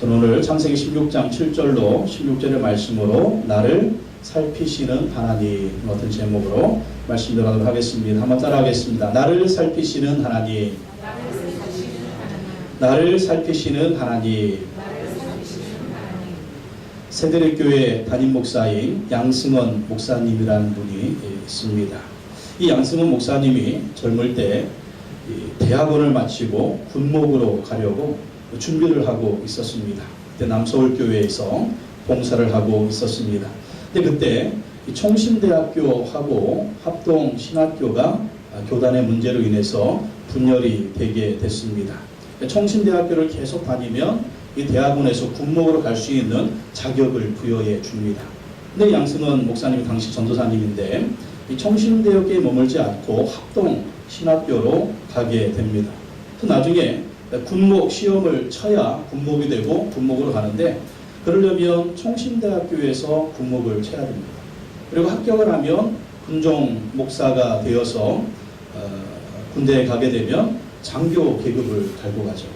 저는 오늘 창세기 16장 7절로 16절의 말씀으로 나를 살피시는 하나님, 어떤 제목으로 말씀 들어가도록 하겠습니다. 한번 따라하겠습니다. 나를 살피시는 하나님, 나를 살피시는 하나님. 새드렛교회 담임 목사인 양승원 목사님이라는 분이 있습니다. 이 양승원 목사님이 젊을 때 대학원을 마치고 군목으로 가려고 준비를 하고 있었습니다. 그때 남서울교회에서 봉사를 하고 있었습니다. 근데 그때 총신대학교하고 합동신학교가 교단의 문제로 인해서 분열이 되게 됐습니다. 총신대학교를 계속 다니면 이 대학원에서 군목으로 갈 수 있는 자격을 부여해 줍니다. 근데 양승원 목사님이 당시 전도사님인데 이 총신대학교에 머물지 않고 합동신학교로 가게 됩니다. 나중에 군목 시험을 쳐야 군목이 되고 군목으로 가는데, 그러려면 총신대학교에서 군목을 쳐야 됩니다. 그리고 합격을 하면 군종 목사가 되어서 군대에 가게 되면 장교 계급을 달고 가죠.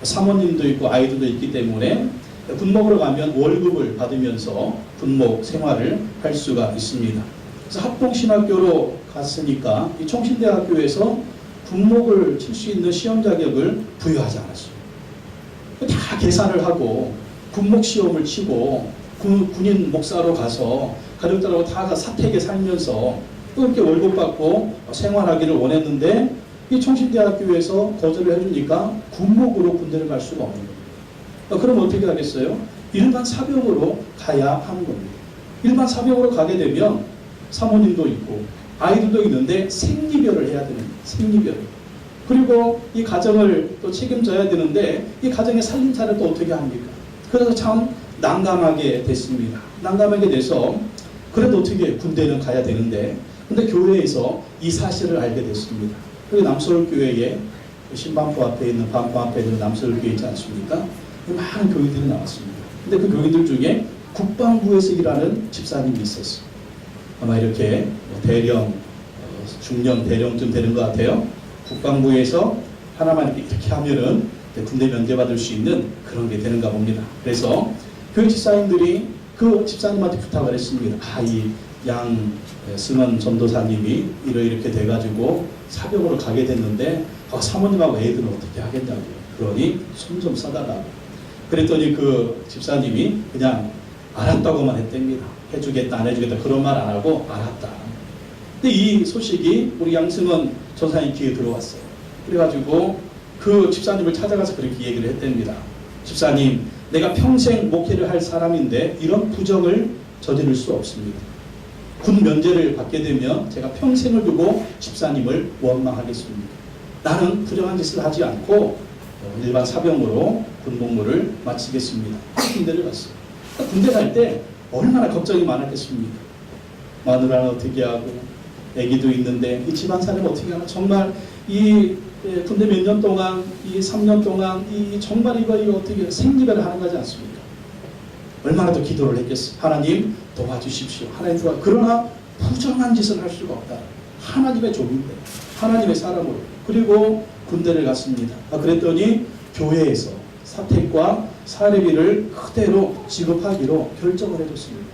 사모님도 있고 아이들도 있기 때문에 군목으로 가면 월급을 받으면서 군목 생활을 할 수가 있습니다. 그래서 합동신학교로 갔으니까 이 총신대학교에서 군목을 칠 수 있는 시험 자격을 부여하지 않았어요. 다 계산을 하고 군목 시험을 치고 군인 목사로 가서 가족들하고 다 사택에 살면서 또 이렇게 월급 받고 생활하기를 원했는데, 이 총신대학교에서 거절을 해주니까 군목으로 군대를 갈 수가 없는 겁니다. 그럼 어떻게 하겠어요? 일반 사병으로 가야 하는 겁니다. 일반 사병으로 가게 되면 사모님도 있고 아이들도 있는데 생리별을 해야 됩니다. 생리별. 그리고 이 가정을 또 책임져야 되는데 이 가정의 살림살이를 또 어떻게 합니까? 그래서 참 난감하게 됐습니다. 난감하게 돼서 그래도 어떻게 군대는 가야 되는데, 근데 교회에서 이 사실을 알게 됐습니다. 그리고 남서울교회에 신반포 앞에 있는 반포 앞에 있는 남서울교회 있지 않습니까? 많은 교인들이 나왔습니다. 근데 그 교인들 중에 국방부에서 일하는 집사님이 있었어요. 아마 이렇게 대령, 중령, 대령쯤 되는 것 같아요. 국방부에서 하나만 이렇게 하면은 군대 면제받을 수 있는 그런 게 되는가 봅니다. 그래서 교회 집사님들이 그 집사님한테 부탁을 했습니다. 이 양승원 전도사님이 이렇게 돼가지고 사병으로 가게 됐는데 사모님하고 애들은 어떻게 하겠냐고. 그러니 손 좀 써달라고. 그랬더니 그 집사님이 그냥 알았다고만 했답니다. 해주겠다 안 해주겠다 그런 말 안 하고 알았다. 근데 이 소식이 우리 양승원 전사님 귀에 들어왔어요. 그래가지고 그 집사님을 찾아가서 그렇게 얘기를 했답니다. 집사님, 내가 평생 목회를 할 사람인데 이런 부정을 저지를 수 없습니다. 군 면제를 받게 되면 제가 평생을 두고 집사님을 원망하겠습니다. 나는 부정한 짓을 하지 않고 일반 사병으로 군복무를 마치겠습니다. 군대를 갔어요. 군대 갈 때 얼마나 걱정이 많았겠습니까? 마누라는 어떻게 하고 애기도 있는데 이 집안사람은 어떻게 하나. 정말 이 군대 몇 년 동안, 이 3년 동안 이 정말 이거 어떻게 생리별을 하는 거지 않습니까? 얼마나 더 기도를 했겠어요. 하나님 도와주십시오. 하나님 도와. 그러나 부정한 짓을 할 수가 없다. 하나님의 종인데, 하나님의 사람으로. 그리고 군대를 갔습니다. 그랬더니 교회에서 사택과 사례비를 그대로 지급하기로 결정을 해줬습니다.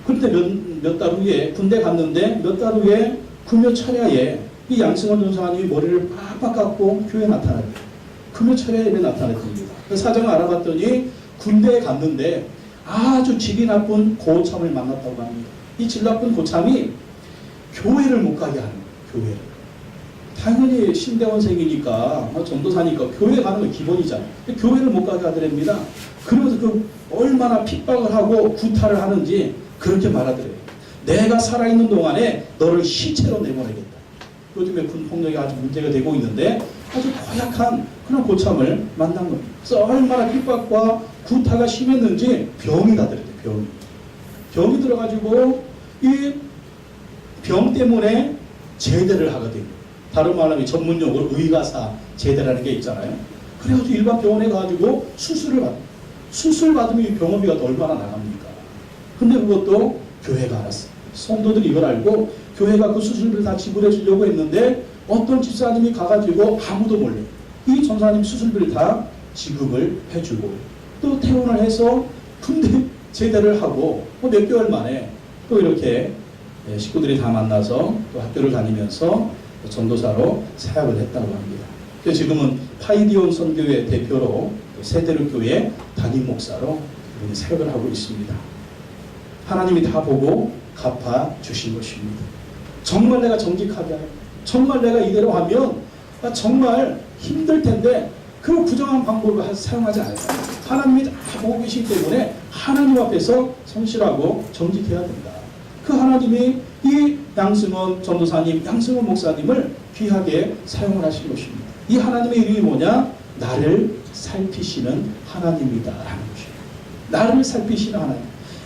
그런데 몇 달 후에 군대 갔는데 몇 달 후에 금요철야에 이 양승원 전사님이 머리를 빡빡 깎고 교회에 나타났대요. 금요철야에 나타났답니다. 그 사정을 알아봤더니 군대에 갔는데 아주 질이 나쁜 고참을 만났다고 합니다. 이 질 나쁜 고참이 교회를 못 가게 하는 거예요. 교회를. 당연히 신대원생이니까 전도사니까 교회 가는 건 기본이잖아요. 교회를 못 가게 하더랍니다. 그러면서 그 얼마나 핍박을 하고 구타를 하는지 그렇게 말하더래요. 내가 살아있는 동안에 너를 시체로 내보내겠다. 요즘에 군폭력이 아주 문제가 되고 있는데 아주 고약한 그런 고참을 만난 겁니다. 그래서 얼마나 핍박과 구타가 심했는지 병이 나더래요. 병이 들어가지고 이 병 때문에 제대를 하게 됩니다. 다른 말하면 전문용어로 의가사 제대라는 게 있잖아요. 그래가지고 일반 병원에 가가지고 수술 받으면 이 병원비가 얼마나 나갑니까? 근데 그것도 교회가 알았어요. 성도들이 이걸 알고 교회가 그 수술비를 다 지불해 주려고 했는데 어떤 집사님이 가가지고 아무도 몰래 이 전사님 수술비를 다 지급을 해주고 또 퇴원을 해서 군대 제대를 하고 몇 개월 만에 또 이렇게 식구들이 다 만나서 또 학교를 다니면서 전도사로 사역을 했다고 합니다. 지금은 파이디온 선교회 대표로 세대륙교회 담임 목사로 사역을 하고 있습니다. 하나님이 다 보고 갚아 주신 것입니다. 정말 내가 정직하게, 정말 내가 이대로 하면 정말 힘들 텐데 그 부정한 방법을 사용하지 않아요. 하나님이 다 보고 계시기 때문에 하나님 앞에서 성실하고 정직해야 된다. 그 하나님이 이 양승원 전도사님, 양승원 목사님을 귀하게 사용을 하신 것입니다. 이 하나님의 이름이 뭐냐? 나를 살피시는 하나님이다라는 것입니다. 나를 살피시는 하나님.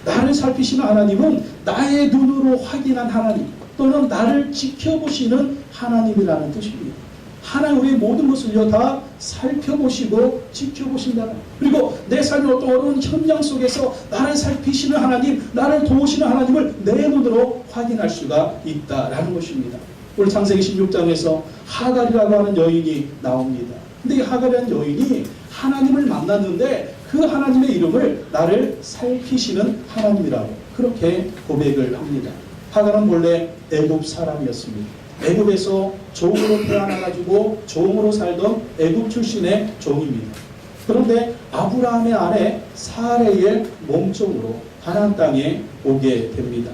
나를 살피시는 하나님은 나의 눈으로 확인한 하나님 또는 나를 지켜보시는 하나님이라는 뜻입니다. 하나님 우리의 모든 것을요 다 살펴보시고 지켜보신다. 그리고 내 삶의 어떤 어려운 현장 속에서 나를 살피시는 하나님, 나를 도우시는 하나님을 내 눈으로 확인할 수가 있다라는 것입니다. 오늘 창세기 16장에서 하갈이라고 하는 여인이 나옵니다. 근데 이 하갈이라는 여인이 하나님을 만났는데 그 하나님의 이름을 나를 살피시는 하나님이라고 그렇게 고백을 합니다. 하갈은 본래 애굽 사람이었습니다. 애굽에서 종으로 태어나가지고 종으로 살던 애굽 출신의 종입니다. 그런데 아브라함의 아내 사레의 몸종으로 가나안 땅에 오게 됩니다.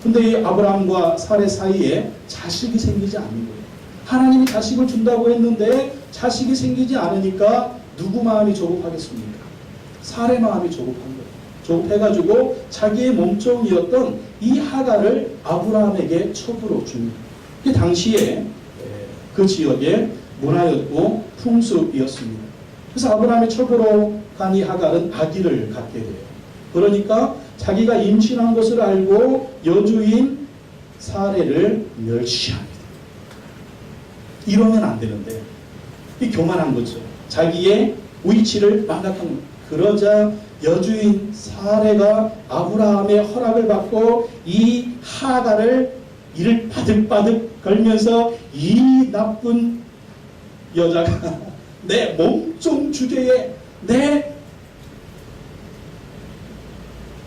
근데 이 아브라함과 사레 사이에 자식이 생기지 않는 거예요. 하나님이 자식을 준다고 했는데 자식이 생기지 않으니까 누구 마음이 조급하겠습니까? 사레 마음이 조급한 거예요. 조급해가지고 자기의 몸종이었던 이 하갈을 아브라함에게 첩으로 줍니다. 이게 당시에 그 지역의 문화였고 풍습이었습니다. 그래서 아브라함의 첩으로 간 이 하갈은 아기를 갖게 돼요. 그러니까 자기가 임신한 것을 알고 여주인 사레를 멸시합니다. 이러면 안 되는데 이 교만한 거죠. 자기의 위치를 망각한 겁니다. 그러자 여주인 사레가 아브라함의 허락을 받고 이 하갈을 이를 바득바득 걸면서 이 나쁜 여자가 내 몸종 주제에 내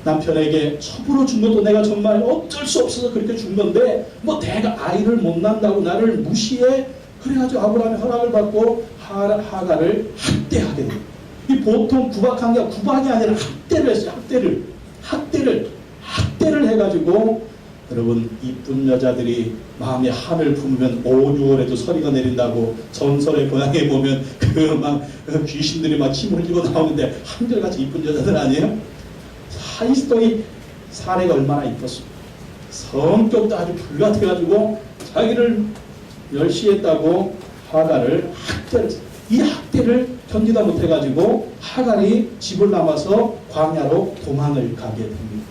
남편에게 첩으로 준 것도 내가 정말 어쩔 수 없어서 그렇게 준 건데 뭐 내가 아이를 못 낳는다고 나를 무시해? 그래가지고 아브라함의 허락을 받고 하갈을 학대하게 돼요. 이 보통 구박한 게 구박이 아니라 학대를 했어요. 학대를 해가지고 여러분 이쁜 여자들이 마음에 한을 품으면 5, 6월에도 서리가 내린다고 전설의 고향에 보면 그 막 귀신들이 막 침 흘리고 나오는데 한결같이 이쁜 여자들 아니에요? 하이스토이 사례가 얼마나 이뻤습니까? 성격도 아주 불같아가지고 자기를 멸시했다고 하갈을 학대를 했어요. 이 학대를 견디다 못해가지고 하갈이 집을 나와서 광야로 도망을 가게 됩니다.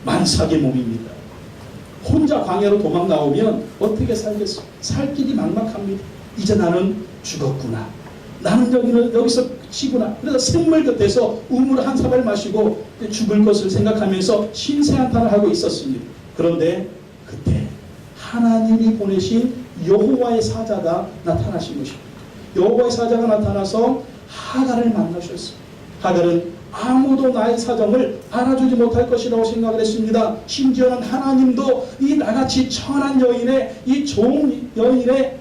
만삭의 몸입니다. 혼자 광야로 도망 나오면 어떻게 살겠어? 살 길이 막막합니다. 이제 나는 죽었구나. 나는 여기서 끝이구나. 그래서 샘물 곁에서 우물 한 사발 마시고 죽을 것을 생각하면서 신세한탄을 하고 있었습니다. 그런데 그때 하나님이 보내신 여호와의 사자가 나타나신 것입니다. 여호와의 사자가 나타나서 하갈을 만나셨습니다. 하갈은 아무도 나의 사정을 알아주지 못할 것이라고 생각을 했습니다. 심지어는 하나님도 이 나같이 천한 여인의 이 좋은 여인의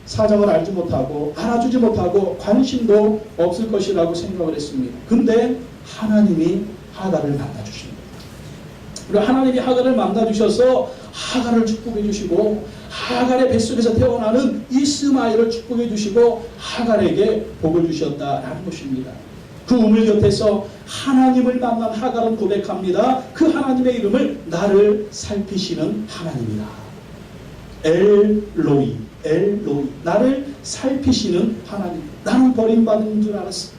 사정을 알지 못하고 알아주지 못하고 관심도 없을 것이라고 생각을 했습니다. 근데 하나님이 하갈을 만나주십니다. 그리고 하나님이 하갈을 만나주셔서 하갈을 축복해 주시고 하갈의 뱃속에서 태어나는 이스마엘을 축복해 주시고 하갈에게 복을 주셨다라는 것입니다. 그 우물 곁에서 하나님을 만난 하갈은 고백합니다. 그 하나님의 이름을 나를 살피시는 하나님이다. 엘로이, 나를 살피시는 하나님. 나는 버림받은 줄 알았어.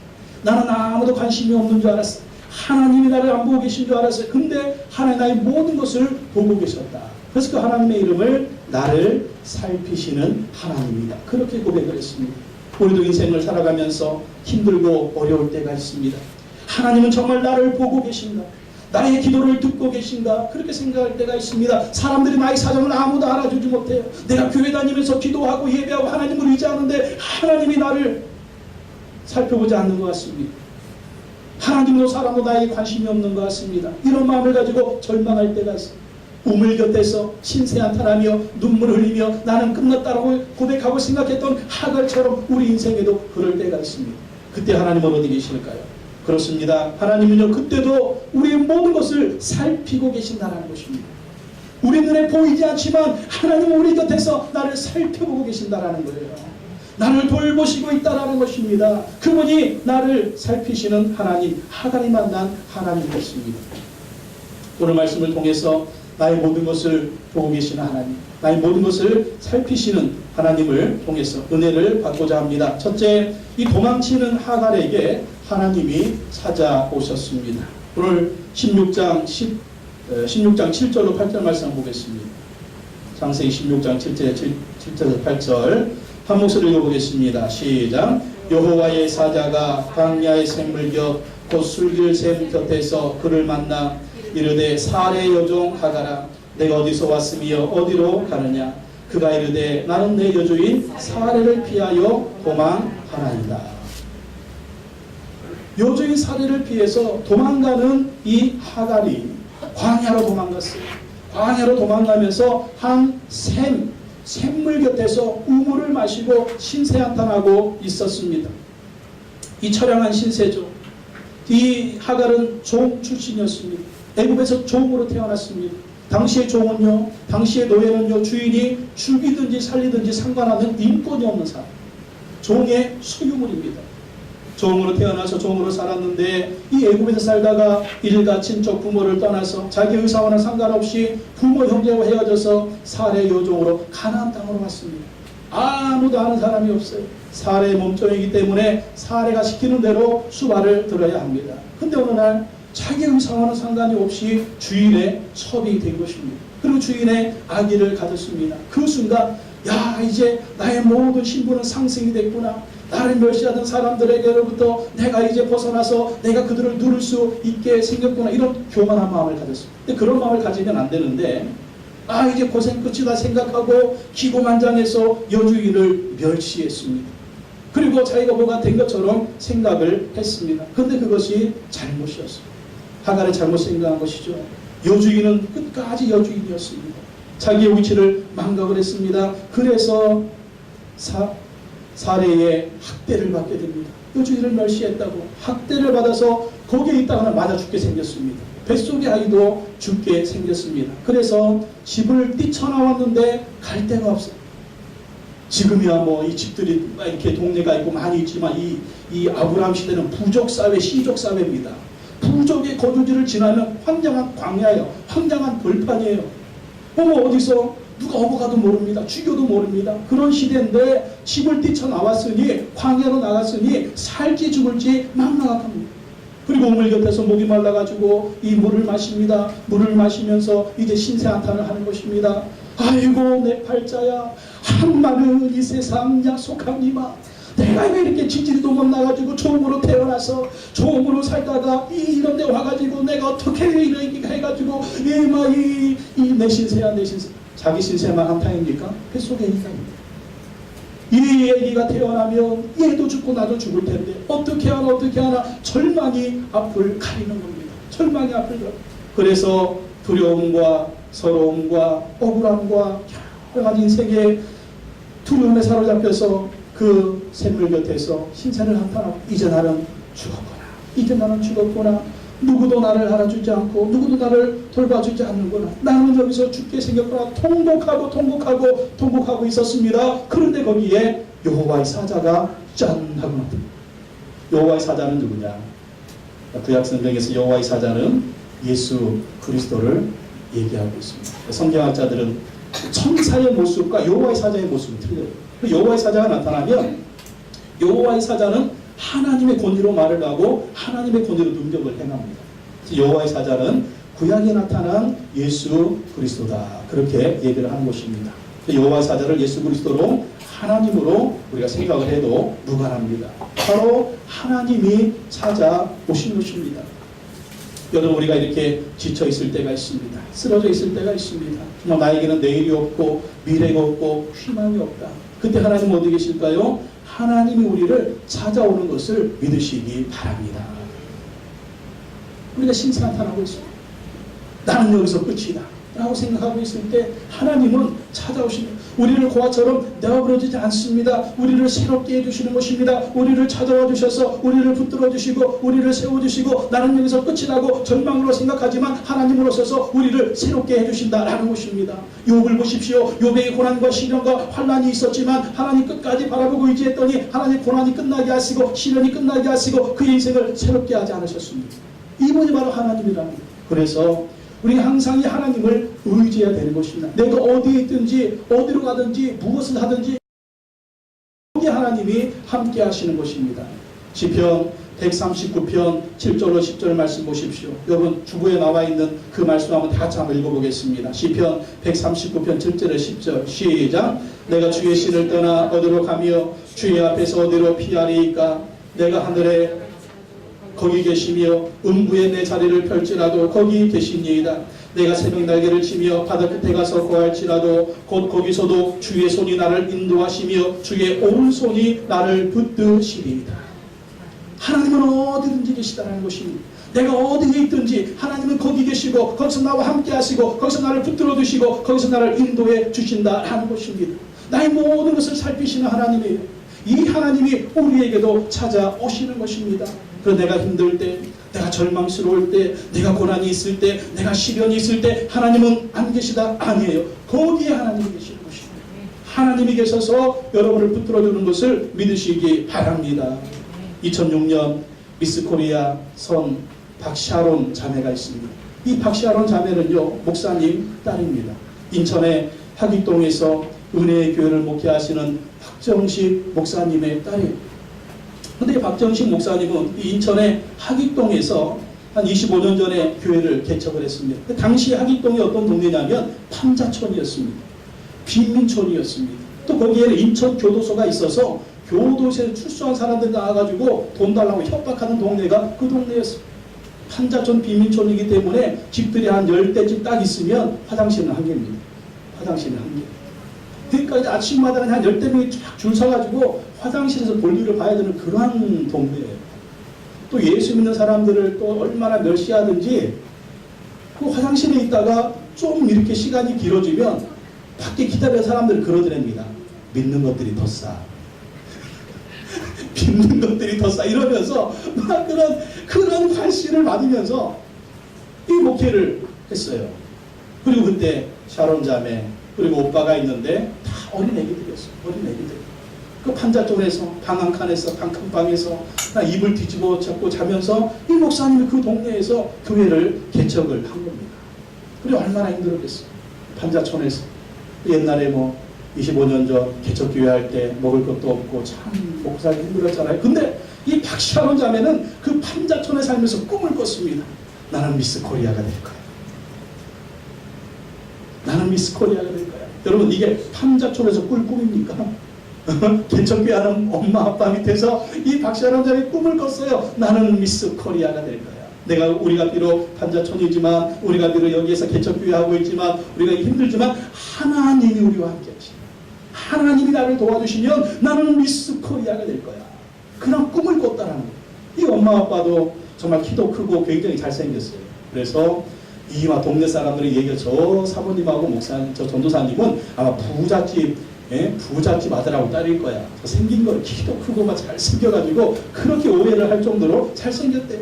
나는 아무도 관심이 없는 줄 알았어. 하나님이 나를 안 보고 계신 줄 알았어요. 근데 하나님 나의 모든 것을 보고 계셨다. 그래서 그 하나님의 이름을 나를 살피시는 하나님이다. 그렇게 고백을 했습니다. 우리도 인생을 살아가면서 힘들고 어려울 때가 있습니다. 하나님은 정말 나를 보고 계신가? 나의 기도를 듣고 계신가? 그렇게 생각할 때가 있습니다. 사람들이 나의 사정을 아무도 알아주지 못해요. 내가 교회 다니면서 기도하고 예배하고 하나님을 의지하는데 하나님이 나를 살펴보지 않는 것 같습니다. 하나님도 사람도 나에게 관심이 없는 것 같습니다. 이런 마음을 가지고 절망할 때가 있습니다. 우물 곁에서 신세 한탄하며 눈물 흘리며 나는 끝났다라고 고백하고 생각했던 하갈처럼 우리 인생에도 그럴 때가 있습니다. 그때 하나님은 어디 계실까요? 그렇습니다. 하나님은요, 그때도 우리의 모든 것을 살피고 계신다는 것입니다. 우리 눈에 보이지 않지만 하나님은 우리 곁에서 나를 살펴보고 계신다는 거예요. 나를 돌보시고 있다는 것입니다. 그분이 나를 살피시는 하나님, 하갈이 만난 하나님이었습니다. 오늘 말씀을 통해서 나의 모든 것을 보고 계시는 하나님, 나의 모든 것을 살피시는 하나님을 통해서 은혜를 받고자 합니다. 첫째, 이 도망치는 하갈에게 하나님이 찾아오셨습니다. 오늘 16장 7절로 8절 말씀 보겠습니다. 창세기 16장 7절에서 8절 한 목소리로 읽어보겠습니다. 시작. 여호와의 사자가 광야의 샘물 곁 곧 술길 샘 곁에서 그를 만나 이르되 사레 여종 하갈아 내가 어디서 왔으며 어디로 가느냐. 그가 이르되 나는 내 여주인 사레를 피하여 도망하나이다. 여주인 사레를 피해서 도망가는 이 하갈이 광야로 도망갔어요. 광야로 도망가면서 한 샘물 곁에서 우물을 마시고 신세 한탄하고 있었습니다. 이 처량한 신세죠. 이 하갈은 종 출신이었습니다. 애굽에서 종으로 태어났습니다. 당시의 종은요, 당시의 노예는요, 주인이 죽이든지 살리든지 상관하는 인권이 없는 사람, 종의 소유물입니다. 종으로 태어나서 종으로 살았는데 이 애굽에서 살다가 일가 친척 부모를 떠나서 자기 의사와는 상관없이 부모 형제와 헤어져서 사레 여종으로 가나안 땅으로 갔습니다. 아무도 아는 사람이 없어요. 사레의 몸종이기 때문에 사레가 시키는 대로 수발을 들어야 합니다. 근데 어느 날 자기 의사와는 상관이 없이 주인의 첩이 된 것입니다. 그리고 주인의 아기를 가졌습니다. 그 순간 야, 이제 나의 모든 신분은 상승이 됐구나. 나를 멸시하던 사람들에게로부터 내가 이제 벗어나서 내가 그들을 누릴 수 있게 생겼구나. 이런 교만한 마음을 가졌습니다. 근데 그런 마음을 가지면 안 되는데 이제 고생 끝이다 생각하고 기고만장해서 여주인을 멸시했습니다. 그리고 자기가 뭐가 된 것처럼 생각을 했습니다. 그런데 그것이 잘못이었습니다. 하갈의 잘못 생각한 것이죠. 여주인은 끝까지 여주인이었습니다. 자기의 위치를 망각을 했습니다. 그래서 사레의 학대를 받게 됩니다. 여주인을 멸시했다고 학대를 받아서 거기에 있다가 맞아 죽게 생겼습니다. 뱃속의 아이도 죽게 생겼습니다. 그래서 집을 뛰쳐나왔는데 갈 데가 없어요. 지금이야 뭐 이 집들이 이렇게 동네가 있고 많이 있지만 이 아브라함 시대는 부족 사회, 시족 사회입니다. 부족의 거주지를 지나면 황량한 광야예요. 황량한 벌판이에요. 어디서 누가 어부가도 모릅니다. 죽여도 모릅니다. 그런 시대인데 집을 뛰쳐나왔으니 광야로 나갔으니 살지 죽을지 막막합니다. 그리고 우물 곁에서 목이 말라가지고 이 물을 마십니다. 물을 마시면서 이제 신세 한탄을 하는 것입니다. 아이고 내 팔자야, 한마는 이 세상 약속합니다. 내가 왜 이렇게 지지리도 못 나가지고 종으로 태어나서 종으로 살다가 이런 데 와가지고 내가 어떻게 이렇게 해가지고 내 신세야 내 신세. 자기 신세만 한탕입니까? 뱃속에 있습니다. 이 애기가 태어나면 얘도 죽고 나도 죽을 텐데 어떻게 하나 절망이 앞을 가리는 겁니다. 절망이 앞을 가리는. 그래서 두려움과 서러움과 억울함과 여러 가지 인생의 두려움에 사로잡혀서 그 샘물 곁에서 신세를 한탄하고 이제 나는 죽었구나. 누구도 나를 알아주지 않고 누구도 나를 돌봐주지 않는구나. 나는 여기서 죽게 생겼구나. 통곡하고 있었습니다. 그런데 거기에 여호와의 사자가 짠 하고 나타납니다. 여호와의 사자는 누구냐? 구약 성경에서 여호와의 사자는 예수 그리스도를 얘기하고 있습니다. 성경학자들은 천사의 모습과 여호와의 사자의 모습이 틀려요. 여호와의 사자가 나타나면 여호와의 사자는 하나님의 권위로 말을 하고 하나님의 권위로 능력을 행합니다. 여호와의 사자는 구약에 나타난 예수 그리스도다. 그렇게 얘기를 하는 것입니다. 여호와의 사자를 예수 그리스도로 하나님으로 우리가 생각을 해도 무관합니다. 바로 하나님이 찾아오신 것입니다. 여러분, 우리가 이렇게 지쳐 있을 때가 있습니다. 쓰러져 있을 때가 있습니다. 정말 나에게는 내일이 없고 미래가 없고 희망이 없다. 그때 하나님 어디 계실까요? 하나님이 우리를 찾아오는 것을 믿으시기 바랍니다. 우리가 신사탄하고 있습니다. 나는 여기서 끝이다 라고 생각하고 있을 때 하나님은 찾아오십니다. 우리를 고아처럼 내어버려지지 않습니다. 우리를 새롭게 해주시는 것입니다. 우리를 찾아와 주셔서 우리를 붙들어 주시고 우리를 세워주시고 나는 여기서 끝이라고 절망으로 생각하지만 하나님으로 서서 우리를 새롭게 해주신다라는 것입니다. 욥을 보십시오. 욥에게 고난과 시련과 환난이 있었지만 하나님 끝까지 바라보고 의지했더니 하나님 고난이 끝나게 하시고 시련이 끝나게 하시고 그의 인생을 새롭게 하지 않으셨습니다. 이분이 바로 하나님이라는 거예요. 그래서 우리 항상 이 하나님을 의지해야 되는 것입니다. 내가 어디에 있든지 어디로 가든지 무엇을 하든지 거기 하나님이 함께 하시는 것입니다. 시편 139편 7절로 10절 말씀 보십시오. 여러분 주부에 나와 있는 그 말씀 한번 다 같이 한번 읽어보겠습니다. 시편 139편 7절에 10절 시작. 내가 주의 신을 떠나 어디로 가며 주의 앞에서 어디로 피하리이까. 내가 하늘에 거기 계시며 음부에 내 자리를 펼지라도 거기 계시니이다. 내가 새벽 날개를 치며 바다 끝에 가서 거할지라도 곧 거기서도 주의 손이 나를 인도하시며 주의 오른손이 나를 붙드시리이다. 하나님은 어디든지 계시다는 것입니다. 내가 어디에 있든지 하나님은 거기 계시고 거기서 나와 함께 하시고 거기서 나를 붙들어 주시고 거기서 나를 인도해 주신다는 것입니다. 나의 모든 것을 살피시는 하나님이에요. 이 하나님이 우리에게도 찾아오시는 것입니다. 그래서 내가 힘들 때, 내가 절망스러울 때, 내가 고난이 있을 때, 내가 시련이 있을 때 하나님은 안 계시다? 아니에요. 거기에 하나님이 계시는 것입니다. 하나님이 계셔서 여러분을 붙들어주는 것을 믿으시기 바랍니다. 2006년 미스코리아 선 박샤론 자매가 있습니다. 이 박샤론 자매는요, 목사님 딸입니다. 인천의 하기동에서 은혜의 교회를 목회하시는 박정식 목사님의 딸이에요. 근데 박정식 목사님은 인천의 하기동에서 한 25년 전에 교회를 개척을 했습니다. 당시 하기동이 어떤 동네냐면 판자촌이었습니다. 빈민촌이었습니다. 또 거기에는 인천 교도소가 있어서 교도소에 출소한 사람들 나와가지고 돈 달라고 협박하는 동네가 그 동네였습니다. 판자촌 빈민촌이기 때문에 집들이 한 10대집 딱 있으면 화장실은 한 개입니다. 화장실은 한 개. 그러니까 이제 아침마다 한 10대명이 쫙 줄 서가지고 화장실에서 볼일을 봐야 되는 그러한 동네예요. 또 예수 믿는 사람들을 또 얼마나 멸시하든지 그 화장실에 있다가 좀 이렇게 시간이 길어지면 밖에 기다리는 사람들을 그러더랍니다. 믿는 것들이 더 싸. 믿는 것들이 더 싸. 이러면서 막 그런 관심을 받으면서 이 목회를 했어요. 그리고 그때 샤론 자매 그리고 오빠가 있는데 다 어린 애기들이었어요. 어린 애기들. 그 판자촌에서 방 한 칸에서 방 큰 방에서 이불 뒤집어 잡고 자면서 이 목사님이 그 동네에서 교회를 개척을 한 겁니다. 그리고 얼마나 힘들었겠어요. 판자촌에서 옛날에 뭐 25년 전 개척교회 할 때 먹을 것도 없고 참 먹고 살기 힘들었잖아요. 근데 이 박샤론 자매는 그 판자촌에 살면서 꿈을 꿨습니다. 나는 미스 코리아가 될 거야. 나는 미스 코리아가 될 거야. 여러분 이게 판자촌에서 꿀 꿈입니까? 개척교회 하는 엄마 아빠 밑에서 이 박샤론 자매의 꿈을 꿨어요. 나는 미스 코리아가 될 거야. 우리가 비록 판자촌이지만 우리가 비록 여기에서 개척교회 하고 있지만 우리가 힘들지만 하나님이 우리와 함께 하시. 하나님이 나를 도와주시면 나는 미스 코리아가 될 거야. 그런 꿈을 꿨다는 거예요. 이 엄마 아빠도 정말 키도 크고 굉장히 잘생겼어요. 그래서 이와 동네 사람들이 얘기해 저 사모님하고 목사님, 저 전도사님은 아마 부잣집 아들하고 딸일 거야. 생긴 거 키도 크고 막 잘생겨가지고 그렇게 오해를 할 정도로 잘생겼대.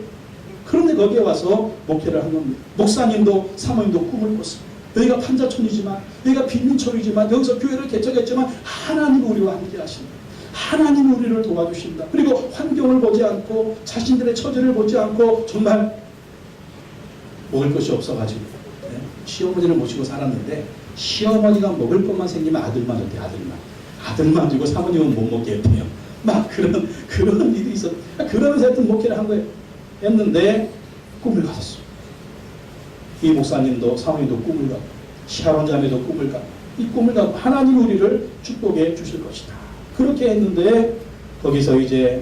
그런데 거기에 와서 목회를 한 겁니다. 목사님도 사모님도 꿈을 꿨습니다. 여기가 판자촌이지만 여기가 빈민촌이지만 여기서 교회를 개척했지만 하나님이 우리와 함께 하십니다. 하나님이 우리를 도와주신다. 그리고 환경을 보지 않고 자신들의 처지를 보지 않고 정말 먹을 것이 없어가지고 시어머니를 모시고 살았는데 시어머니가 먹을 것만 생기면 아들만 줬대. 아들만 주고 사모님은 못 먹게 했대요. 막 그런 일이 있었. 그러면서 하여튼 목회를 한 거예요. 했는데 꿈을 가졌어. 이 목사님도 사모님도 꿈을 가고 샤론 자매도 꿈을 가고 이 꿈을 가고 하나님 우리를 축복해 주실 것이다. 그렇게 했는데 거기서 이제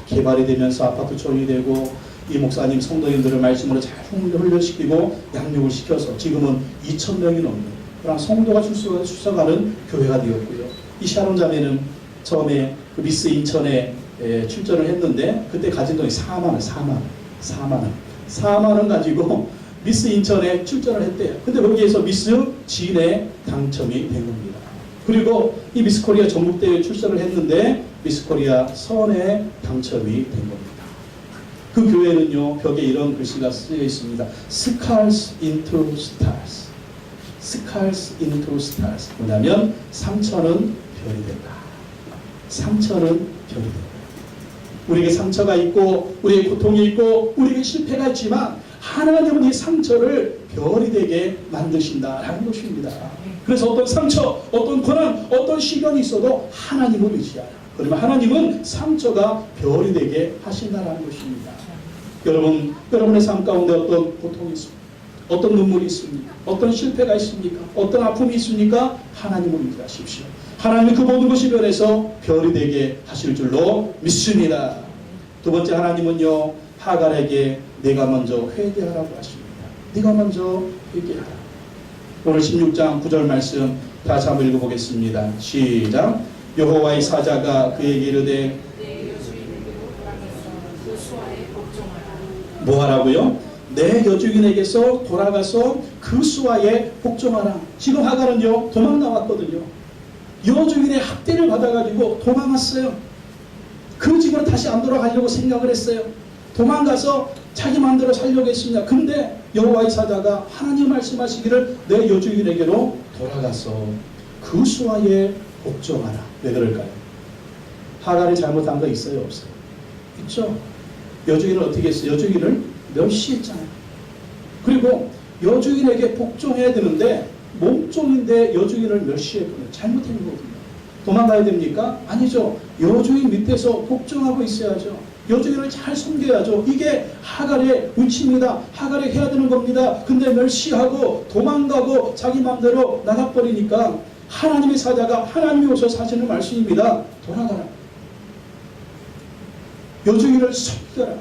개발이 되면서 아파트촌이 되고 이 목사님 성도님들을 말씀으로 잘 훈련시키고 양육을 시켜서 지금은 2,000명이 넘는 그런 성도가 출석하는 교회가 되었고요. 이 샤론 자매는 처음에 그 미스 인천에 출전을 했는데 그때 가진 돈이 4만 원. 4만 원 가지고 미스 인천에 출전을 했대요. 근데 거기에서 미스 진에 당첨이 된 겁니다. 그리고 이 미스 코리아 전국대회에 출전을 했는데 미스 코리아 선에 당첨이 된 겁니다. 그 교회는요, 벽에 이런 글씨가 쓰여 있습니다. Scars into stars. Scars into stars. 뭐냐면 상처는 별이 된다. 상처는 별이 된다. 우리에게 상처가 있고 우리에게 고통이 있고 우리에게 실패가 있지만 하나님은 이 상처를 별이 되게 만드신다라는 것입니다. 그래서 어떤 상처, 어떤 고난, 어떤 시련이 있어도 하나님을 의지하라. 그러면 하나님은 상처가 별이 되게 하신다라는 것입니다. 여러분, 여러분의 삶 가운데 어떤 고통이 있습니까? 어떤 눈물이 있습니까? 어떤 실패가 있습니까? 어떤 아픔이 있습니까? 하나님을 의지하십시오. 하나님이 그 모든 것이 변해서 별이 되게 하실 줄로 믿습니다. 두 번째, 하나님은요, 하갈에게 내가 먼저 회개하라고 하십니다. 네가 먼저 회개하라. 오늘 16장 9절 말씀 다시 한번 읽어보겠습니다. 시작. 여호와의 사자가 그에게 이르되 뭐 하라고요? 내 여주인에게서 돌아가서 그 수하에 복종하라. 지금 하갈은요, 도망 나왔거든요. 여주인의 학대를 받아가지고 도망갔어요. 그 집으로 다시 안 돌아가려고 생각을 했어요. 도망가서 자기 마음대로 살려고 했습니다. 근데 여호와의 사자가 하나님 말씀하시기를 내 여주인에게로 돌아가서 그 수하에 복종하라. 왜 그럴까요? 하갈이 잘못한 거 있어요? 없어요? 있죠. 여주인을 어떻게 했어요? 여주인을 멸시했잖아요. 그리고 여주인에게 복종해야 되는데 몸종인데 여주인을 멸시했거든요. 잘못한 거거든요. 도망가야 됩니까? 아니죠. 여주인 밑에서 복종하고 있어야죠. 여주인을 잘 섬겨야죠. 이게 하갈의 위치입니다. 하갈이 해야 되는 겁니다. 근데 멸시하고 도망가고 자기 마음대로 나가버리니까 하나님의 사자가 하나님이 오셔서 하시는 말씀입니다. 돌아가라. 여주인을 섬겨라.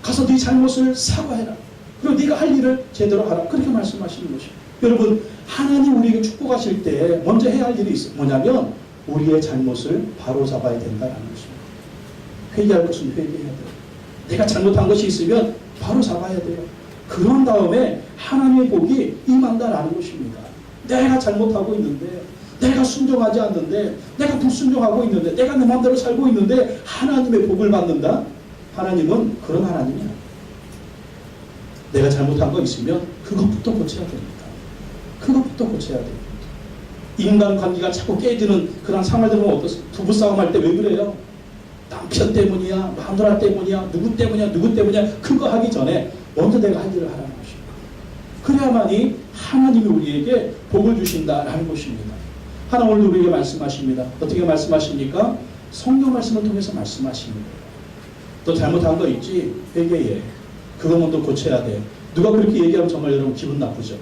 가서 네 잘못을 사과해라. 그리고 네가 할 일을 제대로 하라. 그렇게 말씀하시는 것이에요. 여러분, 하나님 우리에게 축복하실 때 먼저 해야 할 일이 있어요. 뭐냐면 우리의 잘못을 바로잡아야 된다는 것입니다. 회개할 것은 회개해야 돼요. 내가 잘못한 것이 있으면 바로잡아야 돼요. 그런 다음에 하나님의 복이 임한다라는 것입니다. 내가 잘못하고 있는데, 내가 순종하지 않는데, 내가 불순종하고 있는데, 내가 내 마음대로 살고 있는데 하나님의 복을 받는다? 하나님은 그런 하나님이야. 내가 잘못한 거 있으면 그것부터 고쳐야 됩니다. 그것부터 고쳐야 됩니다. 인간관계가 자꾸 깨지는 그런 상황들 보면 어떻습니까? 부부싸움 할 때 왜 그래요? 남편 때문이야, 마누라 때문이야, 누구 때문이야, 누구 때문이야. 그거 하기 전에 먼저 내가 할 일을 하라는 것입니다. 그래야만이 하나님이 우리에게 복을 주신다라는 것입니다. 하나님 오늘 우리에게 말씀하십니다. 어떻게 말씀하십니까? 성경 말씀을 통해서 말씀하십니다. 너 잘못한 거 있지? 회개해. 그거 먼저 고쳐야 돼. 누가 그렇게 얘기하면 정말 여러분 기분 나쁘죠?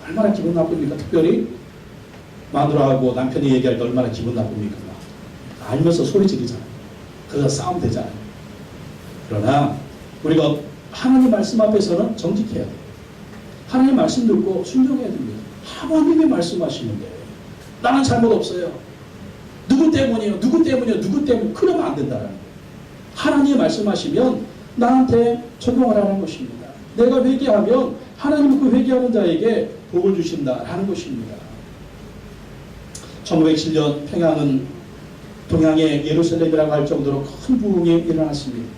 얼마나 기분 나쁩니까? 특별히 마누라하고 남편이 얘기할 때 얼마나 기분 나쁩니까? 알면서 소리 지르잖아요. 그래서 싸움 되잖아요. 그러나 우리가 하나님 말씀 앞에서는 정직해야 돼요. 하나님 말씀 듣고 순종해야 됩니다. 하나님이 말씀하시는데 나는 잘못 없어요. 누구 때문이에요? 누구 때문이에요? 누구 때문에? 그러면 안 된다는 거예요. 하나님이 말씀하시면 나한테 적용하라는 것입니다. 내가 회개하면 하나님은 그 회개하는 자에게 복을 주신다라는 것입니다. 1907년 평양은 동양의 예루살렘이라고 할 정도로 큰 부흥이 일어났습니다.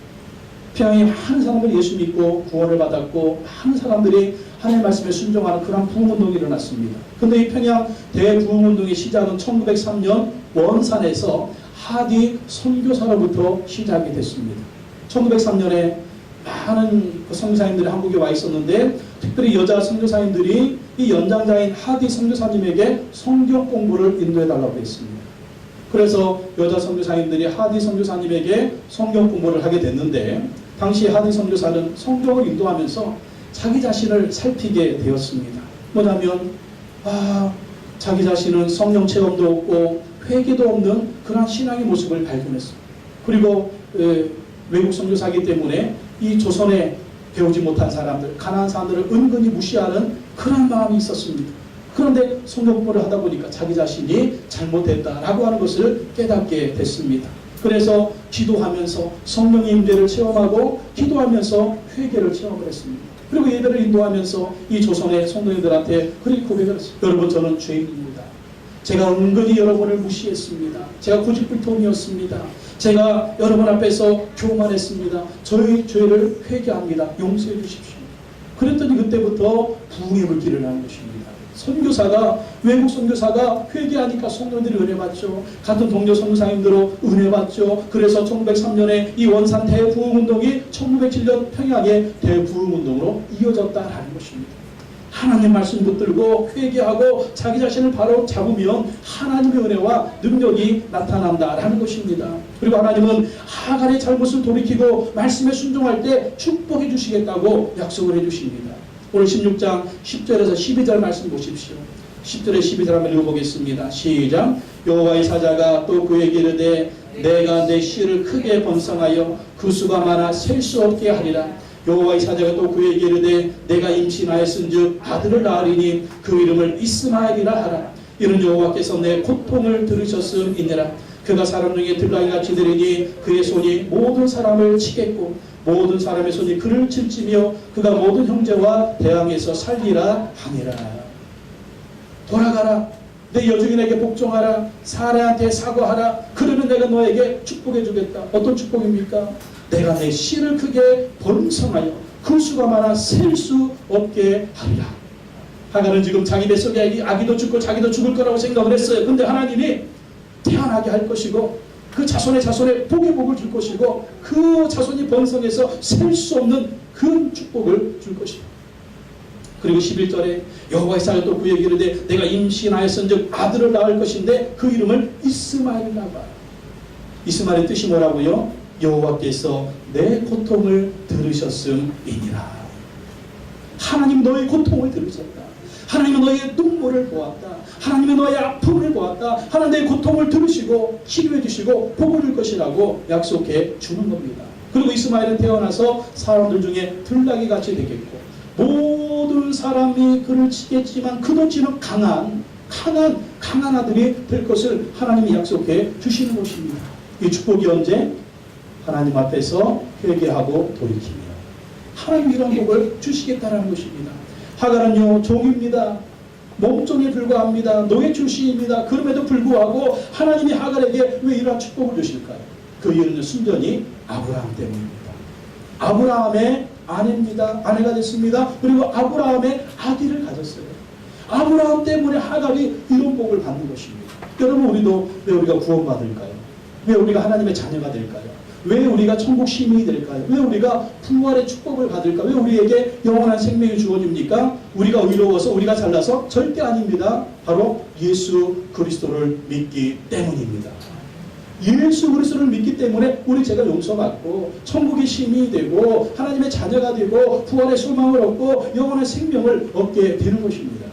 평양에 많은 사람들이 예수 믿고 구원을 받았고 많은 사람들이 하나님의 말씀에 순종하는 그런 부흥운동이 일어났습니다. 그런데 이 평양 대부흥운동의 시작은 1903년 원산에서 하디 선교사로부터 시작이 됐습니다. 1903년에 많은 선교사님들이 한국에 와 있었는데 특별히 여자 선교사님들이 이 연장자인 하디 선교사님에게 성경 공부를 인도해달라고 했습니다. 그래서 여자 선교사님들이 하디 선교사님에게 성경 공부를 하게 됐는데 당시 하디 선교사는 성경을 인도하면서 자기 자신을 살피게 되었습니다. 뭐냐면 자기 자신은 성령 체험도 없고 회개도 없는 그런 신앙의 모습을 발견했습니다. 그리고 외국 선교사이기 때문에 이 조선에 배우지 못한 사람들, 가난한 사람들을 은근히 무시하는 그런 마음이 있었습니다. 그런데 성경 공부를 하다 보니까 자기 자신이 잘못됐다라고 하는 것을 깨닫게 됐습니다. 그래서 기도하면서 성령의 임재를 체험하고 기도하면서 회개를 체험을 했습니다. 그리고 예배를 인도하면서 이 조선의 성도님들한테 그렇게 고백을 했어요. 여러분, 저는 죄인입니다. 제가 은근히 여러분을 무시했습니다. 제가 고집불통이었습니다. 제가 여러분 앞에서 교만했습니다. 저의 죄를 회개합니다. 용서해 주십시오. 그랬더니 그때부터 부흥의 물길을 하는 것입니다. 선교사가, 외국 선교사가 회개하니까 성도들이 은혜 받죠. 같은 동료 선교사님들로 은혜 받죠. 그래서 1903년에 이 원산 대부흥운동이 1907년 평양의 대부흥운동으로 이어졌다라는 것입니다. 하나님 말씀 붙들고 회개하고 자기 자신을 바로 잡으면 하나님의 은혜와 능력이 나타난다라는 것입니다. 그리고 하나님은 하갈의 잘못을 돌이키고 말씀에 순종할 때 축복해 주시겠다고 약속을 해 주십니다. 오늘 16장 10절에서 12절 말씀 보십시오. 10절에 12절 한번 읽어보겠습니다. 시작. 여호와의 사자가 또 그에게 이르되 내가 내 씨를 크게 번성하여 그 수가 많아 셀 수 없게 하리라. 여호와의 사자가 또 그에게 이르되 내가 임신하였은즉 아들을 낳으리니 그 이름을 이스마엘이라 하라. 이는 여호와께서 내 고통을 들으셨음이니라. 그가 사람 중에 들나귀같이 되리니 그의 손이 모든 사람을 치겠고 모든 사람의 손이 그를 칠지며 그가 모든 형제와 대항해서 살리라 하니라. 돌아가라. 내 여종인에게 복종하라. 사례한테 사과하라. 그러면 내가 너에게 축복해 주겠다. 어떤 축복입니까? 내가 내 씨를 크게 번성하여 그 수가 많아 셀 수 없게 하리라. 하갈은 지금 자기 뱃속에 아기도 죽고 자기도 죽을 거라고 생각을 했어요. 근데 하나님이 태어나게 할 것이고 그 자손의 자손에 복의 복을 줄 것이고 그 자손이 번성해서 셀 수 없는 큰 축복을 줄 것이다. 그리고 11절에 여호와의 사자가 또 그에게 이르되 내가 임신하였은즉 아들을 낳을 것인데 그 이름을 이스마엘이라 하라. 이스마엘의 뜻이 뭐라고요? 여호와께서 내 고통을 들으셨음이니라. 하나님 너의 고통을 들으셨다. 하나님은 너의 눈물을 보았다. 하나님은 너의 아픔을 보았다. 하나님 의 고통을 들으시고 치료해 주시고 복을 줄 것이라고 약속해 주는 겁니다. 그리고 이스마엘은 태어나서 사람들 중에 들나귀같이 되겠고 모든 사람이 그를 치겠지만 그도 지는 강한 아들이 될 것을 하나님이 약속해 주시는 것입니다. 이 축복이 언제? 하나님 앞에서 회개하고 돌이키며 하나님 이런 복을 주시겠다라는 것입니다. 하갈은요 종입니다. 몸종에 불과합니다. 노예 출신입니다. 그럼에도 불구하고 하나님이 하갈에게 왜 이러한 축복을 주실까요? 그 이유는 순전히 아브라함 때문입니다. 아브라함의 아내입니다. 아내가 됐습니다. 그리고 아브라함의 아기를 가졌어요. 아브라함 때문에 하갈이 이런 복을 받는 것입니다. 여러분, 우리도 왜 우리가 구원받을까요? 왜 우리가 하나님의 자녀가 될까요? 왜 우리가 천국 시민이 될까요? 왜 우리가 부활의 축복을 받을까? 왜 우리에게 영원한 생명이 주어집니까? 우리가 의로워서, 우리가 잘나서? 절대 아닙니다. 바로 예수 그리스도를 믿기 때문입니다. 예수 그리스도를 믿기 때문에 우리 죄가 용서받고 천국의 시민이 되고 하나님의 자녀가 되고 부활의 소망을 얻고 영원한 생명을 얻게 되는 것입니다.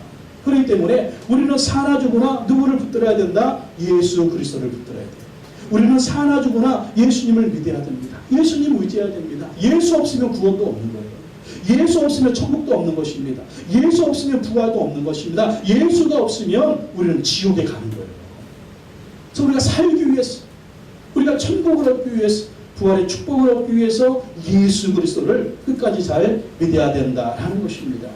그렇기 때문에 우리는 사나 죽으나 누구를 붙들어야 된다? 예수 그리스도를 붙들어야 돼요. 우리는 사나 죽으나 예수님을 믿어야 됩니다. 예수님 의지해야 됩니다. 예수 없으면 구원도 없는 거예요. 예수 없으면 천국도 없는 것입니다. 예수 없으면 부활도 없는 것입니다. 예수가 없으면 우리는 지옥에 가는 거예요. 그래서 우리가 살기 위해서, 우리가 천국을 얻기 위해서, 부활의 축복을 얻기 위해서 예수 그리스도를 끝까지 잘 믿어야 된다라는 것입니다.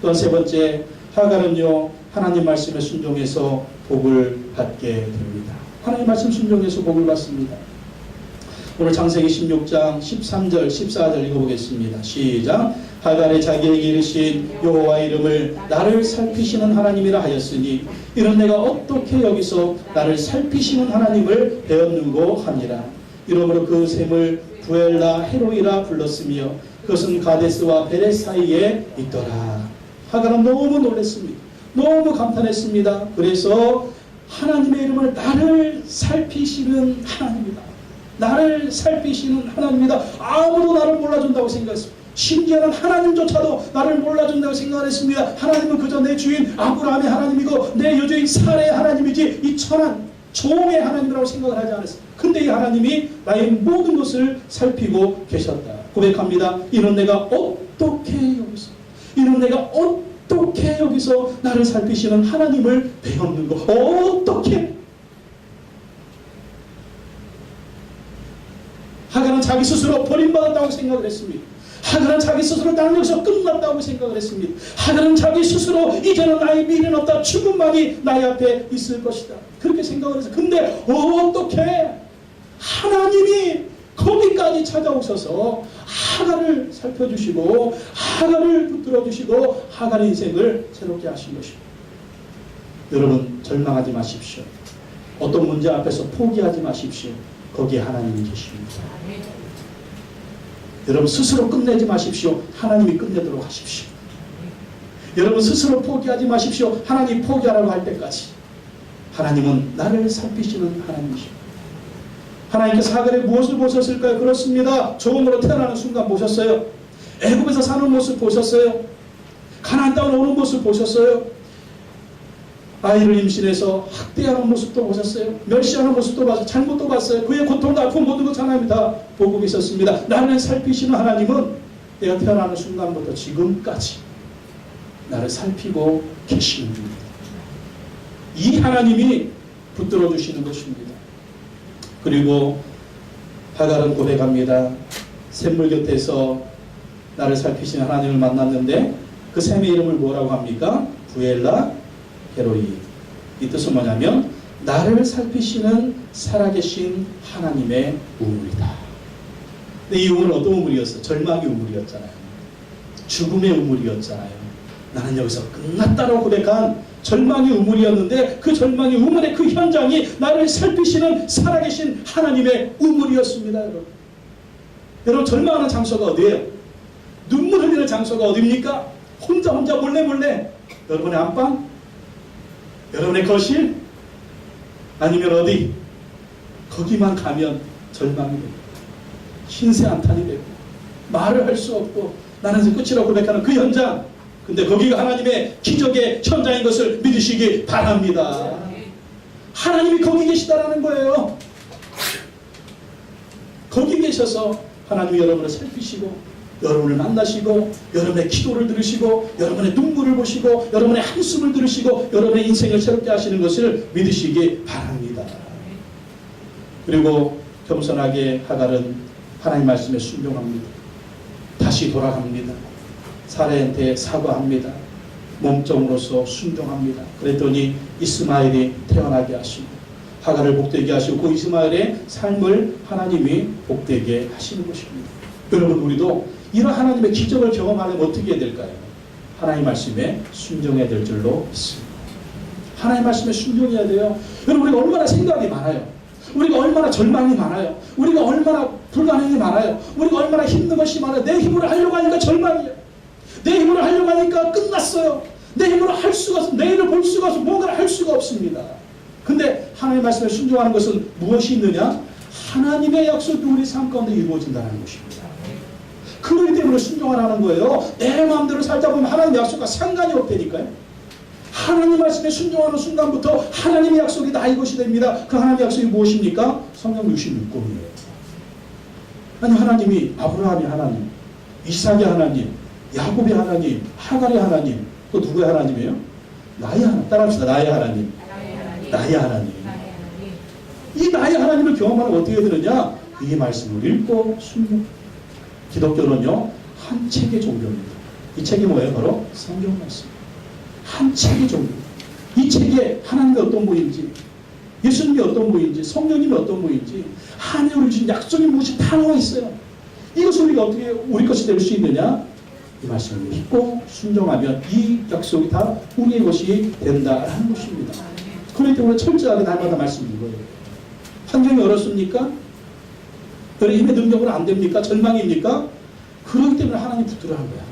또한 세 번째, 하갈은요 하나님 말씀에 순종해서 복을 받게 됩니다. 하나님 말씀 순종해서 복을 받습니다. 오늘 창세기 16장 13절 14절 읽어보겠습니다. 시작. 하갈이 자기에게 이르신 여호와의 이름을 나를 살피시는 하나님이라 하였으니 이는 내가 어떻게 여기서 나를 살피시는 하나님을 배웠는고 하니라. 이러므로 그 샘을 부엘라 헤로이라 불렀으며 그것은 가데스와 베레 사이에 있더라. 하갈은 너무 놀랐습니다. 너무 감탄했습니다. 그래서 하나님의 이름을 나를 살피시는 하나님이다. 나를 살피시는 하나님이다. 아무도 나를 몰라준다고 생각했습니다. 심지어는 하나님조차도 나를 몰라준다고 생각했습니다. 하나님은 그저 내 주인 아브라함의 하나님이고 내 여주인 사라의 하나님이지 이 천한 종의 하나님이라고 생각을 하지 않았습니다. 근데 이 하나님이 나의 모든 것을 살피고 계셨다. 고백합니다. 이는 내가 어떻게 여기서, 이는 내가 어떻게 여기서 나를 살피시는 하나님을 배웠는고, 어떻게 자기 스스로 버림받았다고 생각을 했습니다. 하갈은 자기 스스로 나는 여기서 끝났다고 생각을 했습니다. 하갈은 자기 스스로 이제는 나의 미래는 없다. 죽음만이 나의 앞에 있을 것이다. 그렇게 생각을 해서 근데 어떻게 하나님이 거기까지 찾아오셔서 하갈을 살펴주시고 하갈을 붙들어주시고 하갈의 인생을 새롭게 하신 것입니다. 여러분 절망하지 마십시오. 어떤 문제 앞에서 포기하지 마십시오. 거기에 하나님이 계십니다. 여러분 스스로 끝내지 마십시오. 하나님이 끝내도록 하십시오. 여러분 스스로 포기하지 마십시오. 하나님 포기하라고 할 때까지 하나님은 나를 살피시는 하나님이십니다. 하나님께서 하갈의 무엇을 보셨을까요? 그렇습니다. 종으로 태어나는 순간 보셨어요. 애굽에서 사는 모습 보셨어요. 가나안 땅을 오는 모습 보셨어요. 아이를 임신해서 학대하는 모습도 보셨어요. 멸시하는 모습도 봤어요. 잘못도 봤어요. 그의 고통도 아픔 모든 것 하나님이 다 보고 계셨습니다. 나를 살피시는 하나님은 내가 태어나는 순간부터 지금까지 나를 살피고 계시는 분입니다. 이 하나님이 붙들어 주시는 것입니다. 그리고 하갈은 고백합니다. 샘물 곁에서 나를 살피시는 하나님을 만났는데 그 샘의 이름을 뭐라고 합니까? 부엘라 헤로이. 이 뜻은 뭐냐면 나를 살피시는 살아계신 하나님의 우물이다. 근데 이 우물은 어떤 우물이었어요? 절망의 우물이었잖아요. 죽음의 우물이었잖아요. 나는 여기서 끝났다고 고백한 절망의 우물이었는데 그 절망의 우물의 그 현장이 나를 살피시는 살아계신 하나님의 우물이었습니다. 여러분, 여러분 절망하는 장소가 어디예요? 눈물 흘리는 장소가 어디입니까? 혼자 몰래 여러분의 안방? 여러분의 거실? 아니면 어디? 거기만 가면 절망이 되고 신세 한탄이 되고 말을 할 수 없고 나는 이제 끝이라고 고백하는 그 현장. 근데 거기가 하나님의 기적의 현장인 것을 믿으시기 바랍니다. 하나님이 거기 계시다라는 거예요. 거기 계셔서 하나님이 여러분을 살피시고 여러분을 만나시고 여러분의 기도를 들으시고 여러분의 눈물을 보시고 여러분의 한숨을 들으시고 여러분의 인생을 새롭게 하시는 것을 믿으시기 바랍니다. 그리고 겸손하게 하갈은 하나님 말씀에 순종합니다. 다시 돌아갑니다. 사라한테 사과합니다. 몸종으로서 순종합니다. 그랬더니 이스마엘이 태어나게 하시고 하갈을 복되게 하시고 그 이스마엘의 삶을 하나님이 복되게 하시는 것입니다. 여러분 우리도 이런 하나님의 기적을 경험하려면 어떻게 해야 될까요? 하나님 말씀에 순종해야 될 줄로 믿습니다. 하나님 말씀에 순종해야 돼요. 여러분 우리가 얼마나 생각이 많아요. 우리가 얼마나 절망이 많아요. 우리가 얼마나 불가능이 많아요. 우리가 얼마나 힘든 것이 많아요. 내 힘으로 하려고 하니까 절망이에요. 내 힘으로 하려고 하니까 끝났어요. 내 힘으로 할 수가 없어. 내일을 볼 수가 없어. 뭔가를 할 수가 없습니다. 근데 하나님의 말씀에 순종하는 것은 무엇이 있느냐? 하나님의 약속이 우리 삶 가운데 이루어진다는 것입니다. 그렇기 때문에 순종하라는 거예요. 내 마음대로 살다 보면 하나님 약속과 상관이 없다니까요. 하나님 말씀에 순종하는 순간부터 하나님의 약속이 나의 것이 됩니다. 그 하나님의 약속이 무엇입니까? 성경 66권이에요. 아니 하나님이 아브라함의 하나님, 이삭의 하나님, 야곱의 하나님, 하갈의 하나님, 또 누구의 하나님이에요? 나의 하나님. 따라합시다. 나의 하나님. 나의 하나님. 이 나의 하나님을 경험하면 어떻게 되느냐? 이 말씀을 읽고 순종. 기독교는요 한 책의 종교입니다. 이 책이 뭐예요? 바로 성경 말씀. 한 책의 종교. 이 책에 하나님이 어떤 분인지, 예수님이 어떤 분인지, 성령님이 어떤 분인지, 하나님을 주신 약속이 무엇이 다 나와 있어요. 이것을 우리가 어떻게 우리 것이 될 수 있느냐? 이 말씀을 믿고 순종하면 이 약속이 다 우리의 것이 된다라는 것입니다. 그렇기 때문에 철저하게 날마다 말씀 읽어요. 환경이 어렵습니까? 힘의 능력으로 안 됩니까? 절망입니까? 그렇기 때문에 하나님 붙들어야 한 거예요.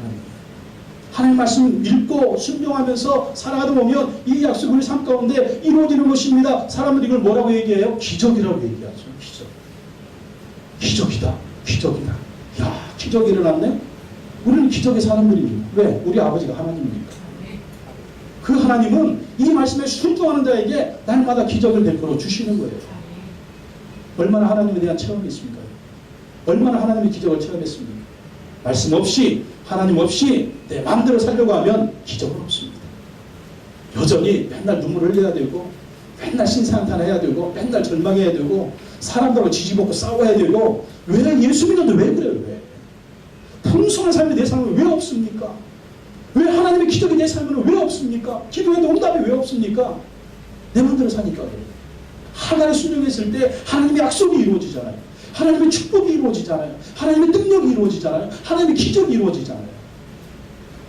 하나님 말씀 읽고 순종하면서 살아가다 보면 이 약속이 우리 삶 가운데 이루어지는 것입니다. 사람들이 이걸 뭐라고 얘기해요? 기적이라고 얘기하죠. 기적. 기적이다. 기적이다. 야, 기적이 일어났네? 우리는 기적의 사람들입니다. 왜? 우리 아버지가 하나님이니까. 그 하나님은 이 말씀에 순종하는 자에게 날마다 기적을 베풀어 주시는 거예요. 얼마나 하나님에 대한 체험이 있습니까? 얼마나 하나님의 기적을 체험했습니까? 말씀 없이, 하나님 없이 내 마음대로 살려고 하면 기적은 없습니다. 여전히 맨날 눈물을 흘려야 되고, 맨날 신사한탄해야 되고, 맨날 절망해야 되고, 사람들하고 지지먹고 싸워야 되고, 왜 예수 믿는데 왜 그래요? 왜? 풍성한 삶이 내 삶에 왜 없습니까? 왜 하나님의 기적이 내 삶에는 왜 없습니까? 기도에도 응답이 왜 없습니까? 내 마음대로 사니까 그래요. 하나님의 순종했을 때 하나님의 약속이 이루어지잖아요. 하나님의 축복이 이루어지잖아요. 하나님의 능력이 이루어지잖아요. 하나님의 기적이 이루어지잖아요.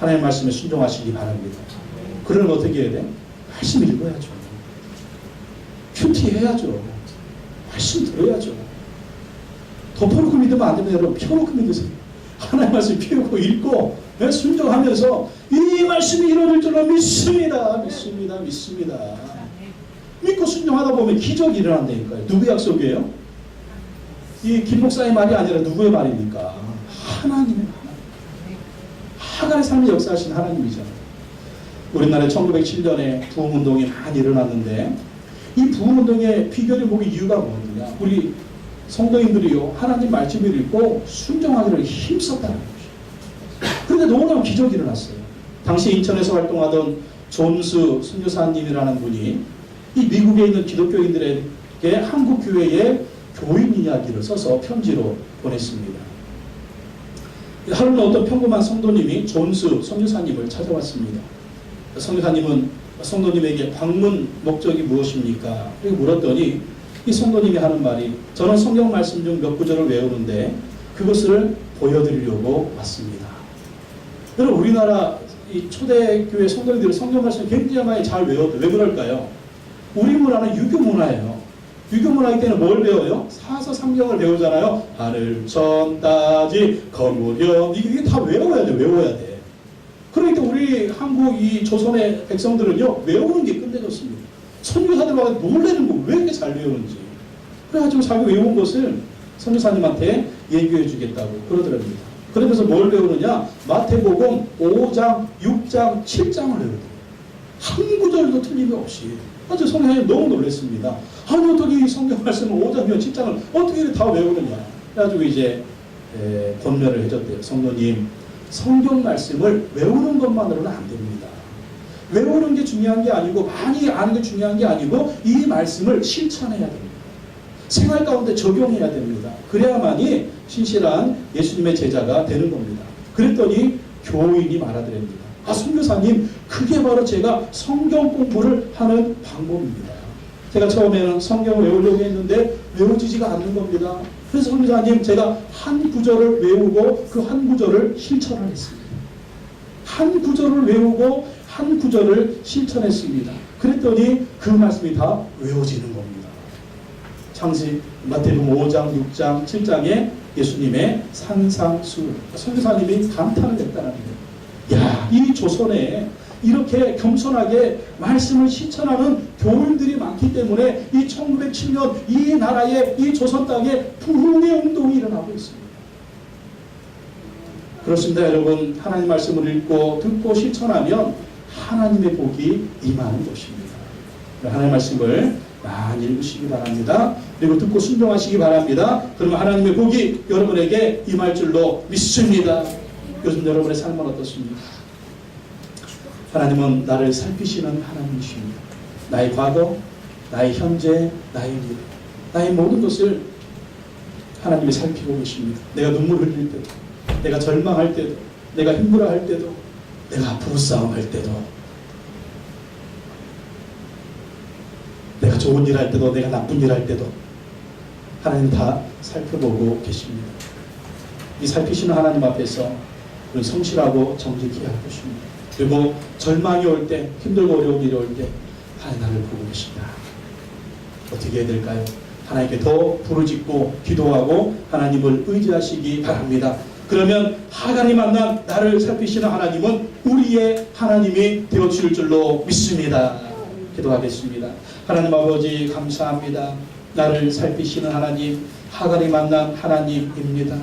하나님의 말씀에 순종하시기 바랍니다. 그러면 어떻게 해야 돼? 말씀 읽어야죠. 큐티 해야죠. 말씀 들어야죠. 덮어놓고 믿으면 안 됩니다. 여러분, 펴놓고 믿으세요. 하나님의 말씀 피우고 읽고 순종하면서 이 말씀이 이루어질 줄로 믿습니다. 믿습니다. 믿습니다. 믿고 순종하다 보면 기적이 일어난다니까요. 누구 약속이에요? 이 김 목사의 말이 아니라 누구의 말입니까? 하나님의 말. 하갈의 삶에 역사하신 하나님이잖아요. 우리나라에 1907년에 부흥운동이 많이 일어났는데 이 부흥운동의 비결이 뭐기 이유가 뭐냐? 우리 성도님들이요 하나님 말씀을 읽고 순종하기를 힘썼다는 거죠. 그런데 너무나 기적이 일어났어요. 당시 인천에서 활동하던 존스 선교사님이라는 분이 이 미국에 있는 기독교인들에게 한국 교회의 교인 이야기를 써서 편지로 보냈습니다. 하루는 어떤 평범한 성도님이 존스 선교사님을 찾아왔습니다. 선교사님은 성도님에게 방문 목적이 무엇입니까? 이렇게 물었더니 이 성도님이 하는 말이 저는 성경 말씀 중 몇 구절을 외우는데 그것을 보여드리려고 왔습니다. 여러분 우리나라 이 초대교회 성도님들이 성경 말씀을 굉장히 많이 잘 외워도 왜 그럴까요? 우리 문화는 유교 문화예요. 유교 문화이기 때문에 뭘 배워요? 사서상경을 배우잖아요. 하늘, 천, 따지, 거무령 이게 다 외워야 돼. 외워야 돼. 그러니까 우리 한국 이 조선의 백성들은요 외우는 게 끝내줬습니다. 선교사들 와서 놀라는 거 왜 이렇게 잘 외우는지. 그래가지고 자기 외운 것을 선교사님한테 얘기해 주겠다고 그러더랍니다. 그러면서 뭘 배우느냐? 마태복음 5장, 6장, 7장을 외우더라고요. 한 구절도 틀림없이. 아주 성경이 너무 놀랐습니다. 아니 어떻게 이 성경 말씀을 5장이나 7장을 어떻게 이렇게 다 외우느냐. 그래가지고 이제 권면을 해줬대요. 성도님 성경 말씀을 외우는 것만으로는 안 됩니다. 외우는 게 중요한 게 아니고 많이 아는 게 중요한 게 아니고 이 말씀을 실천해야 됩니다. 생활 가운데 적용해야 됩니다. 그래야만이 신실한 예수님의 제자가 되는 겁니다. 그랬더니 교인이 말하더랍니다. 아 선교사님 그게 바로 제가 성경 공부를 하는 방법입니다. 제가 처음에는 성경을 외우려고 했는데 외워지지가 않는 겁니다. 그래서 선교사님 제가 한 구절을 외우고 그 한 구절을 실천을 했습니다. 한 구절을 외우고 한 구절을 실천했습니다. 그랬더니 그 말씀이 다 외워지는 겁니다. 창세기 마태복음 5장, 6장, 7장에 예수님의 산상수 선교사님이 감탄을 했다는 거예요. 야, 이 조선에 이렇게 겸손하게 말씀을 실천하는 교인들이 많기 때문에 이 1907년 이 나라의 이 조선 땅에 부흥의 운동이 일어나고 있습니다. 그렇습니다. 여러분 하나님 말씀을 읽고 듣고 실천하면 하나님의 복이 임하는 것입니다. 하나님의 말씀을 많이 읽으시기 바랍니다. 그리고 듣고 순종하시기 바랍니다. 그러면 하나님의 복이 여러분에게 임할 줄로 믿습니다. 요즘 여러분의 삶은 어떻습니까? 하나님은 나를 살피시는 하나님이십니다. 나의 과거, 나의 현재, 나의 미래, 나의 모든 것을 하나님이 살피고 계십니다. 내가 눈물 흘릴 때도, 내가 절망할 때도, 내가 힘들어할 때도, 내가 앞으로 싸움할 때도, 내가 좋은 일 할 때도, 내가 나쁜 일 할 때도 하나님 다 살펴보고 계십니다. 이 살피시는 하나님 앞에서 우리 성실하고 정직히 할 것입니다. 그리고 절망이 올 때, 힘들고 어려운 일이 올 때 하나님 나를 보고 계신다. 어떻게 해야 될까요? 하나님께 더 부르짖고 기도하고 하나님을 의지하시기 바랍니다. 그러면 하갈이 만난 나를 살피시는 하나님은 우리의 하나님이 되어줄 줄로 믿습니다. 기도하겠습니다. 하나님 아버지 감사합니다. 나를 살피시는 하나님, 하갈이 만난 하나님입니다.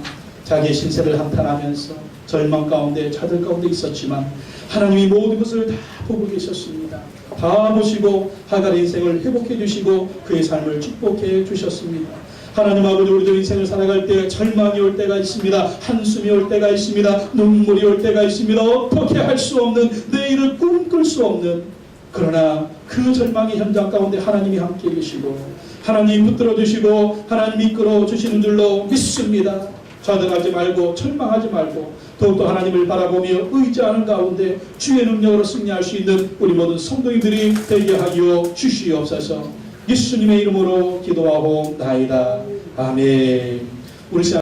자기의 신세를 한탄하면서 절망 가운데 자들 가운데 있었지만 하나님이 모든 것을 다 보고 계셨습니다. 다 보시고 하갈의 인생을 회복해 주시고 그의 삶을 축복해 주셨습니다. 하나님 아버지 우리도 인생을 살아갈 때 절망이 올 때가 있습니다. 한숨이 올 때가 있습니다. 눈물이 올 때가 있습니다. 어떻게 할 수 없는 내일을 꿈꿀 수 없는 그러나 그 절망의 현장 가운데 하나님이 함께 계시고 하나님 붙들어 주시고 하나님 이끌어 주시는 줄로 믿습니다. 좌절하지 말고 절망하지 말고 더욱더 하나님을 바라보며 의지하는 가운데 주의 능력으로 승리할 수 있는 우리 모든 성도님들이 되게 하여 주시옵소서. 예수님의 이름으로 기도하고 나이다. 아멘. 우리